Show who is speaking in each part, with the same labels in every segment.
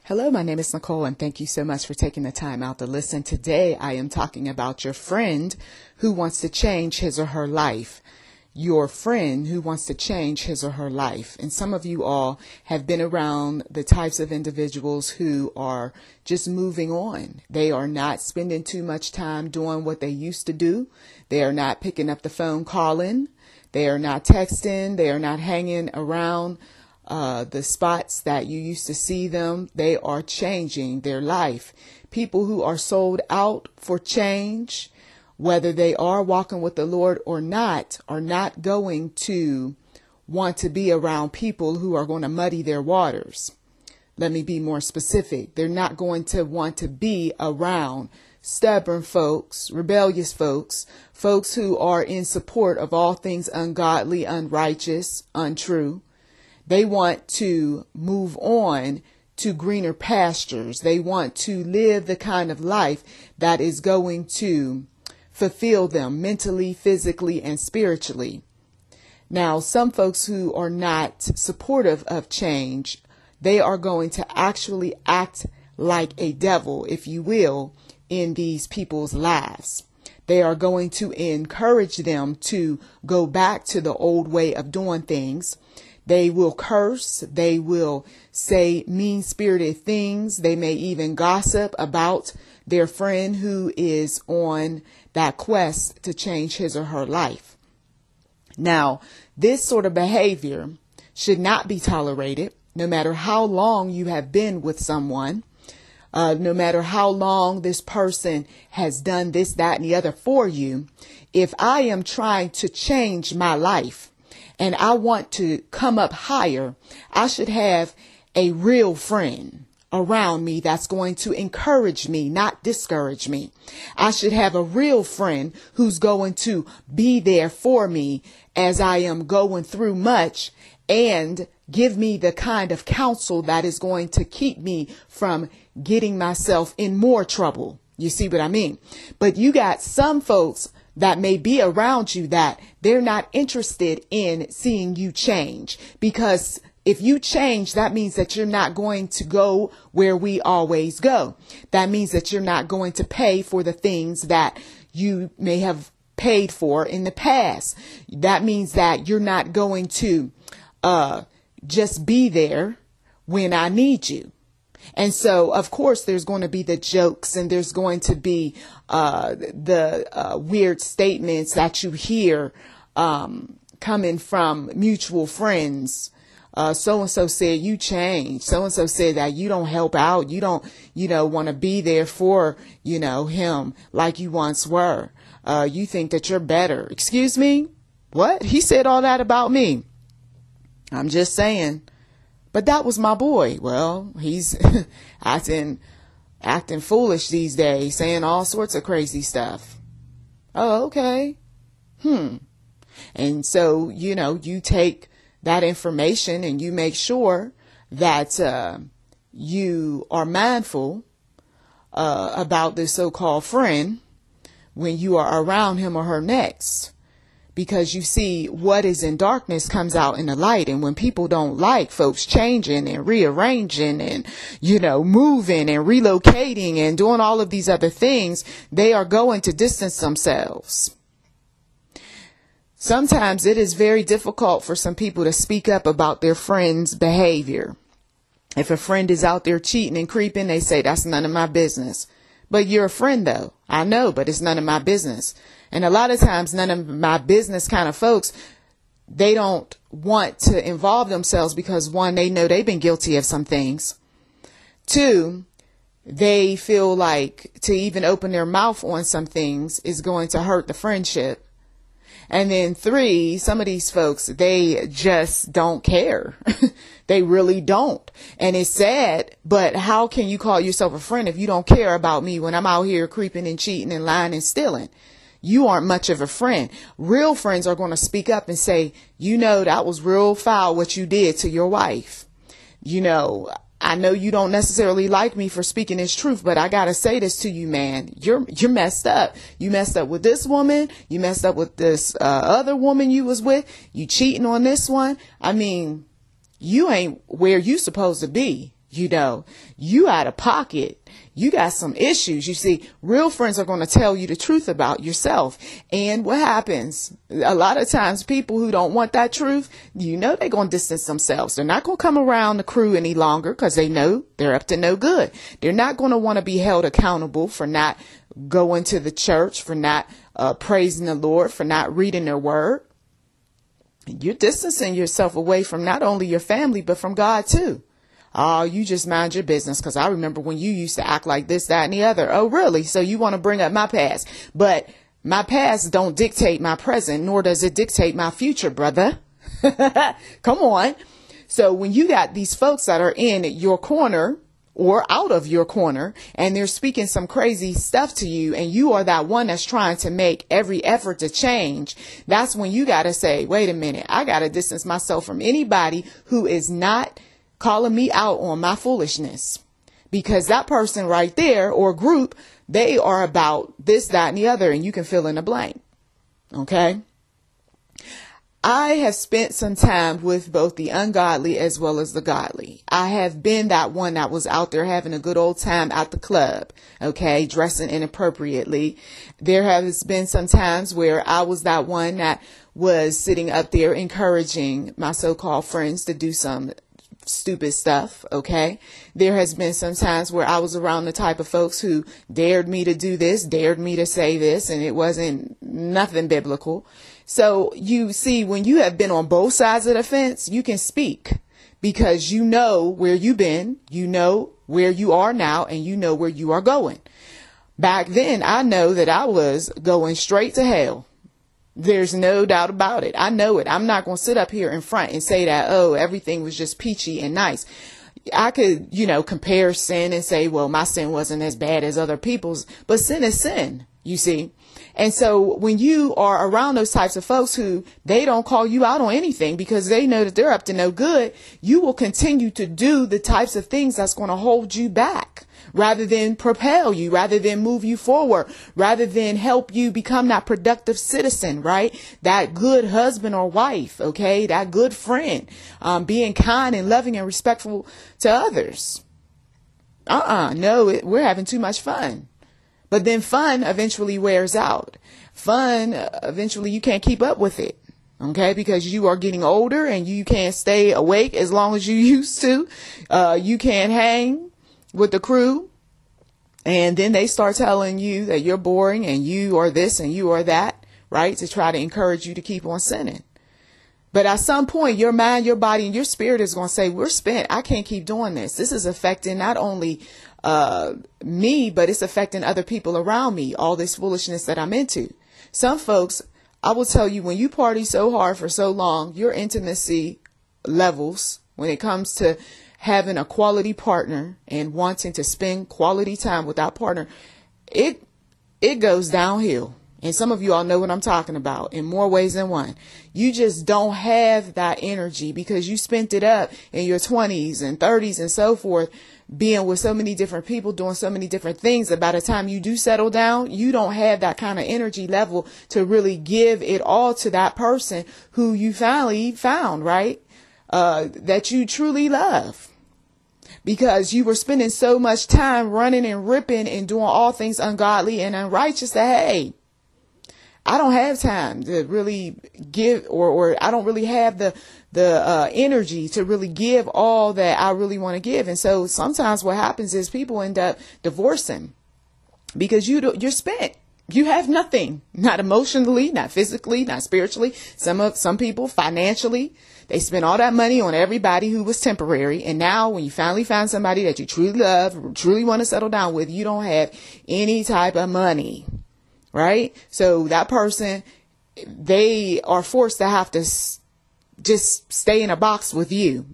Speaker 1: Hello, my name is Nicholl, and thank you so much for taking the time out to listen. Today, I am talking about your friend who wants to change his or her life. Your friend who wants to change his or her life. And some of you all have been around the types of individuals who are just moving on. They are not spending too much time doing what they used to do. They are not picking up the phone calling. They are not texting. They are not hanging around the spots that you used to see them. They are changing their life. People who are sold out for change, whether they are walking with the Lord or not, are not going to want to be around people who are going to muddy their waters. Let me be more specific. They're not going to want to be around stubborn folks, rebellious folks, folks who are in support of all things ungodly, unrighteous, untrue. They want to move on to greener pastures. They want to live the kind of life that is going to fulfill them mentally, physically, and spiritually. Now, some folks who are not supportive of change, they are going to actually act like a devil, if you will, in these people's lives. They are going to encourage them to go back to the old way of doing things. They will curse. They will say mean-spirited things. They may even gossip about their friend who is on that quest to change his or her life. Now, this sort of behavior should not be tolerated, no matter how long you have been with someone, no matter how long this person has done this, that, and the other for you. If I am trying to change my life, and I want to come up higher, I should have a real friend around me that's going to encourage me, not discourage me. I should have a real friend who's going to be there for me as I am going through much and give me the kind of counsel that is going to keep me from getting myself in more trouble. You see what I mean? But you got some folks that may be around you that they're not interested in seeing you change, because if you change, that means that you're not going to go where we always go. That means that you're not going to pay for the things that you may have paid for in the past. That means that you're not going to just be there when I need you. And so, of course, there's going to be the jokes, and there's going to be the weird statements that you hear coming from mutual friends. So-and-so said you changed. So-and-so said that you don't help out. You don't, want to be there for, him like you once were. You think that you're better. Excuse me? What? He said all that about me. I'm just saying. But that was my boy. Well, he's acting foolish these days, saying all sorts of crazy stuff. Oh, okay. And so, you take that information and you make sure that you are mindful about this so-called friend when you are around him or her next. Because you see, what is in darkness comes out in the light. And when people don't like folks changing and rearranging and, moving and relocating and doing all of these other things, they are going to distance themselves. Sometimes it is very difficult for some people to speak up about their friend's behavior. If a friend is out there cheating and creeping, they say, that's none of my business. But you're a friend, though. I know, but it's none of my business. And a lot of times, none of my business kind of folks, they don't want to involve themselves because, one, they know they've been guilty of some things. Two, they feel like to even open their mouth on some things is going to hurt the friendship. And then three, some of these folks, they just don't care. They really don't. And it's sad, but how can you call yourself a friend if you don't care about me when I'm out here creeping and cheating and lying and stealing? You aren't much of a friend. Real friends are going to speak up and say, that was real foul what you did to your wife. I know you don't necessarily like me for speaking this truth, but I got to say this to you, man. You're messed up. You messed up with this woman. You messed up with this other woman you was with. You cheating on this one. I mean, you ain't where you supposed to be. You out of pocket. You got some issues. You see, real friends are going to tell you the truth about yourself. And what happens? A lot of times people who don't want that truth, they're going to distance themselves. They're not going to come around the crew any longer because they know they're up to no good. They're not going to want to be held accountable for not going to the church, for not praising the Lord, for not reading their word. You're distancing yourself away from not only your family, but from God too. Oh, you just mind your business, because I remember when you used to act like this, that, and the other. Oh, really? So you want to bring up my past. But my past don't dictate my present, nor does it dictate my future, brother. Come on. So when you got these folks that are in your corner or out of your corner, and they're speaking some crazy stuff to you, and you are that one that's trying to make every effort to change, that's when you got to say, wait a minute, I got to distance myself from anybody who is not calling me out on my foolishness, because that person right there or group, they are about this, that, and the other, and you can fill in the blank. Okay. I have spent some time with both the ungodly as well as the godly. I have been that one that was out there having a good old time at the club. Okay. Dressing inappropriately. There has been some times where I was that one that was sitting up there encouraging my so-called friends to do some stupid stuff. Okay. There has been some times where I was around the type of folks who dared me to do this, dared me to say this, and it wasn't nothing biblical. So you see, when you have been on both sides of the fence, you can speak, because you know where you've been, you know where you are now, and you know where you are going. Back then, I know that I was going straight to hell. There's no doubt about it. I know it. I'm not going to sit up here in front and say that, oh, everything was just peachy and nice. I could, compare sin and say, well, my sin wasn't as bad as other people's, but sin is sin, you see. And so when you are around those types of folks who they don't call you out on anything because they know that they're up to no good, you will continue to do the types of things that's going to hold you back, rather than propel you, rather than move you forward, rather than help you become that productive citizen, right? That good husband or wife, okay? That good friend, being kind and loving and respectful to others. No, we're having too much fun. But then fun eventually wears out. Fun, eventually you can't keep up with it. Okay, because you are getting older and you can't stay awake as long as you used to. You can't hang with the crew, and then they start telling you that you're boring and you are this and you are that, right? To try to encourage you to keep on sinning. But at some point, your mind, your body, and your spirit is going to say, we're spent. I can't keep doing this. This is affecting not only me, but it's affecting other people around me, all this foolishness that I'm into. Some folks, I will tell you, when you party so hard for so long, your intimacy levels, when it comes to having a quality partner and wanting to spend quality time with that partner, it goes downhill. And some of you all know what I'm talking about in more ways than one. You just don't have that energy because you spent it up in your 20s and 30s and so forth, being with so many different people, doing so many different things, that by the time you do settle down, you don't have that kind of energy level to really give it all to that person who you finally found, right? That you truly love. Because you were spending so much time running and ripping and doing all things ungodly and unrighteous that, hey, I don't have time to really give, or I don't really have the energy to really give all that I really want to give. And so sometimes what happens is people end up divorcing because you're spent. You have nothing, not emotionally, not physically, not spiritually. Some people financially, they spend all that money on everybody who was temporary. And now when you finally find somebody that you truly love, truly want to settle down with, you don't have any type of money. Right? So that person, they are forced to have to just stay in a box with you.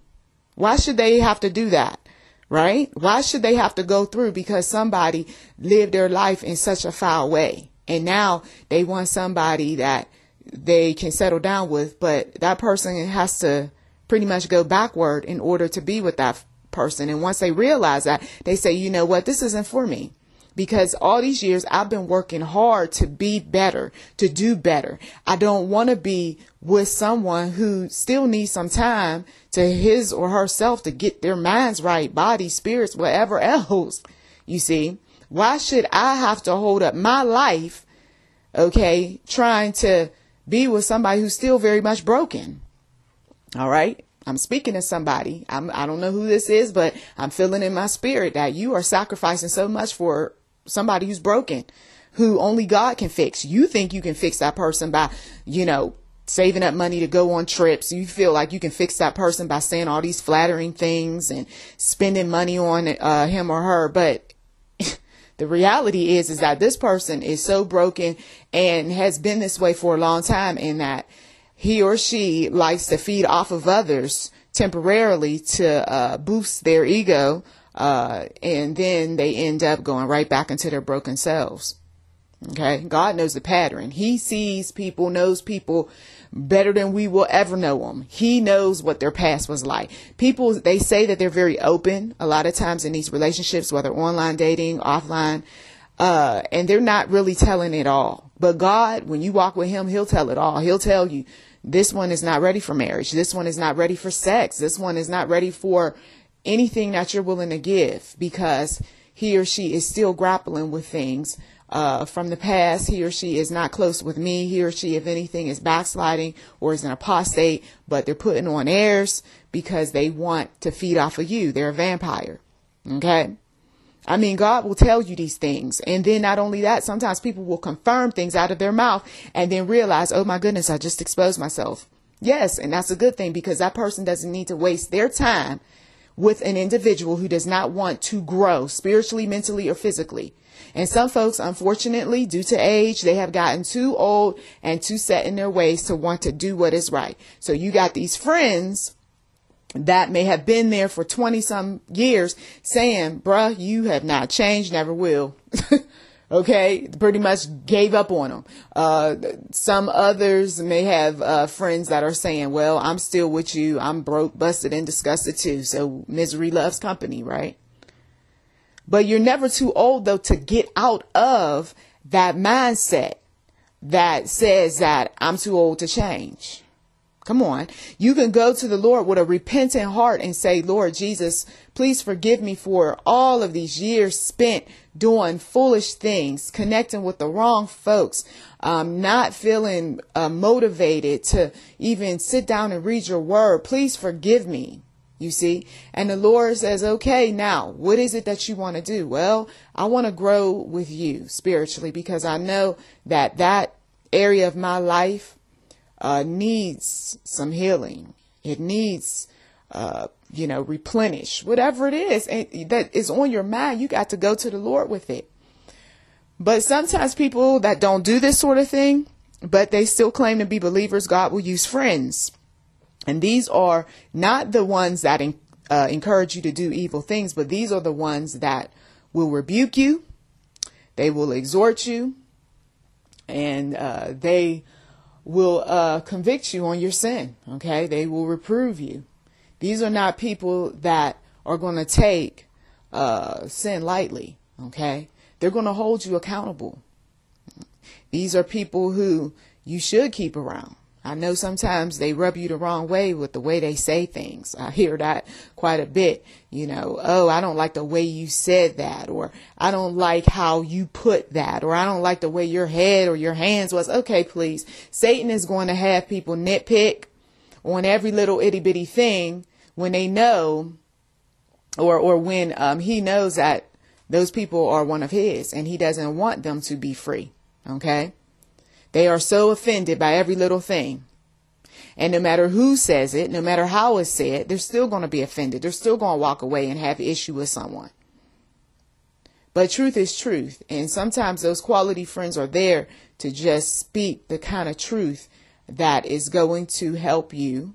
Speaker 1: Why should they have to do that? Right? Why should they have to go through because somebody lived their life in such a foul way? And now they want somebody that they can settle down with, but that person has to pretty much go backward in order to be with that person. And once they realize that, they say, you know what, this isn't for me. because all these years I've been working hard to be better, to do better. I don't want to be with someone who still needs some time to his or herself to get their minds right, body, spirits, whatever else. You see, why should I have to hold up my life, okay, trying to be with somebody who's still very much broken? All right. I'm speaking to somebody. I don't know who this is, but I'm feeling in my spirit that you are sacrificing so much for somebody who's broken, who only God can fix. You think you can fix that person by, saving up money to go on trips. You feel like you can fix that person by saying all these flattering things and spending money on him or her. But the reality is that this person is so broken and has been this way for a long time, in that he or she likes to feed off of others temporarily to boost their ego, and then they end up going right back into their broken selves. Okay, God knows the pattern. He sees people, knows people better than we will ever know them. He knows what their past was like. People, they say that they're very open a lot of times in these relationships, whether online dating, offline, and they're not really telling it all. But God, when you walk with him, he'll tell it all. He'll tell you, this one is not ready for marriage. This one is not ready for sex. This one is not ready for anything that you're willing to give, because he or she is still grappling with things from the past. He or she is not close with me. He or she, if anything, is backsliding or is an apostate, but they're putting on airs because they want to feed off of you. They're a vampire. Okay. I mean, God will tell you these things. And then not only that, sometimes people will confirm things out of their mouth and then realize, oh my goodness, I just exposed myself. Yes. And that's a good thing, because that person doesn't need to waste their time with an individual who does not want to grow spiritually, mentally, or physically. And some folks, unfortunately, due to age, they have gotten too old and too set in their ways to want to do what is right. So you got these friends that may have been there for 20 some years saying, bruh, you have not changed, never will. Okay. Pretty much gave up on them. Some others may have friends that are saying, well, I'm still with you. I'm broke, busted, and disgusted too. So misery loves company, right? But you're never too old, though, to get out of that mindset that says that I'm too old to change. Come on. You can go to the Lord with a repentant heart and say, Lord Jesus, please forgive me for all of these years spent doing foolish things, connecting with the wrong folks, not feeling motivated to even sit down and read your word. Please forgive me. You see, and the Lord says, okay, now what is it that you want to do? Well, I want to grow with you spiritually, because I know that that area of my life needs some healing. It needs, replenish, whatever it is that is on your mind. You got to go to the Lord with it. But sometimes people that don't do this sort of thing, but they still claim to be believers, God will use friends. And these are not the ones that encourage you to do evil things, but these are the ones that will rebuke you. They will exhort you, and they will convict you on your sin. Okay. They will reprove you. These are not people that are going to take sin lightly. Okay. They're going to hold you accountable. These are people who you should keep around. I know sometimes they rub you the wrong way with the way they say things. I hear that quite a bit. Oh, I don't like the way you said that, or I don't like how you put that, or I don't like the way your head or your hands was. Okay, please. Satan is going to have people nitpick on every little itty bitty thing when they know, or when he knows that those people are one of his and he doesn't want them to be free. Okay. They are so offended by every little thing. And no matter who says it, no matter how it's said, they're still going to be offended. They're still going to walk away and have issue with someone. But truth is truth. And sometimes those quality friends are there to just speak the kind of truth that is going to help you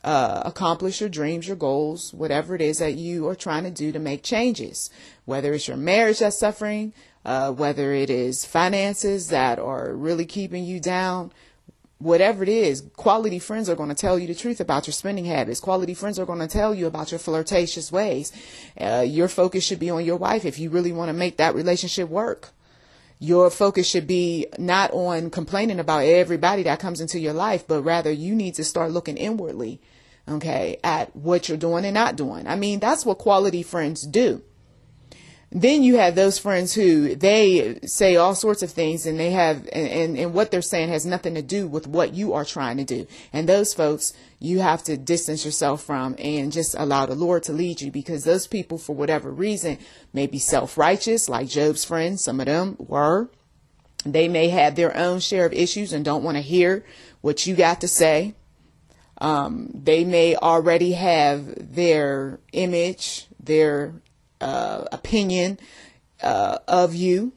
Speaker 1: accomplish your dreams, your goals, whatever it is that you are trying to do to make changes, whether it's your marriage that's suffering, whether it is finances that are really keeping you down, whatever it is. Quality friends are going to tell you the truth about your spending habits. Quality friends are going to tell you about your flirtatious ways. Your focus should be on your wife if you really want to make that relationship work. Your focus should be not on complaining about everybody that comes into your life, but rather you need to start looking inwardly, okay, at what you're doing and not doing. I mean, that's what quality friends do. Then you have those friends who they say all sorts of things, and they have, and what they're saying has nothing to do with what you are trying to do. And those folks, you have to distance yourself from and just allow the Lord to lead you, because those people, for whatever reason, may be self-righteous, like Job's friends. Some of them were. They may have their own share of issues and don't want to hear what you got to say. They may already have their image, their opinion of you,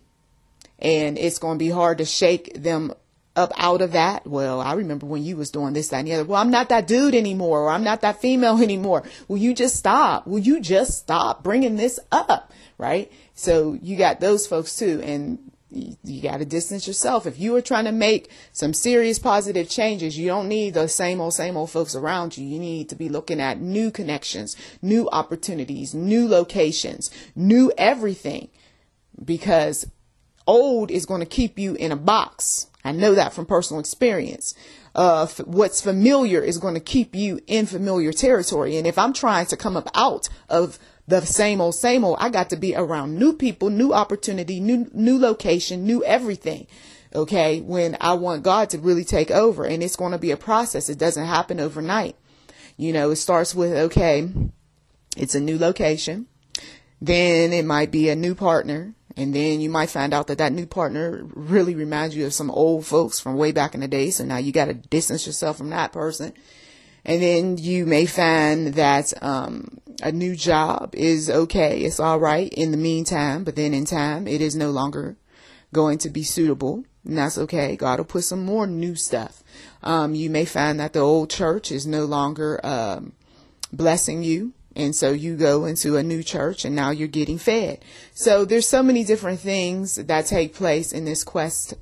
Speaker 1: and it's going to be hard to shake them up out of that. Well, I remember when you was doing this, that, and the other. Well, I'm not that dude anymore, or I'm not that female anymore. Will you just stop? Will you just stop bringing this up? Right? So you got those folks too, and you got to distance yourself. If you are trying to make some serious positive changes, you don't need the same old folks around you. You need to be looking at new connections, new opportunities, new locations, new everything, because old is going to keep you in a box. I know that from personal experience. What's familiar is going to keep you in familiar territory. And if I'm trying to come up out of the same old, I got to be around new people, new opportunity, new location, new everything. Okay. When I want God to really take over, and it's going to be a process. It doesn't happen overnight. You know, it starts with, okay, it's a new location. Then it might be a new partner. And then you might find out that that new partner really reminds you of some old folks from way back in the day. So now you got to distance yourself from that person. And then you may find that a new job is okay. It's all right in the meantime, but then in time, it is no longer going to be suitable. And that's okay. God will put some more new stuff. You may find that the old church is no longer blessing you. And so you go into a new church, and now you're getting fed. So there's so many different things that take place in this quest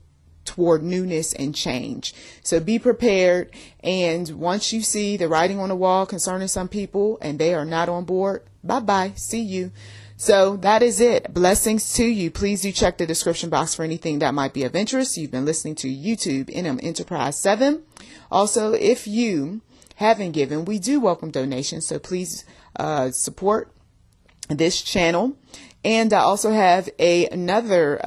Speaker 1: toward newness and change. So be prepared. And once you see the writing on the wall concerning some people and they are not on board, bye-bye. See you. So that is it. Blessings to you. Please do check the description box for anything that might be of interest. You've been listening to YouTube NM Enterprise 7. Also, if you haven't given, we do welcome donations. So please support this channel. And I also have another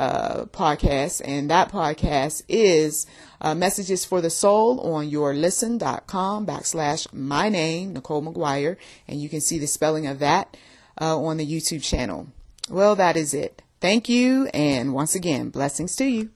Speaker 1: podcast, and that podcast is Messages for the Soul on yourlisten.com/my name, Nicholl McGuire. And you can see the spelling of that on the YouTube channel. Well, that is it. Thank you. And once again, blessings to you.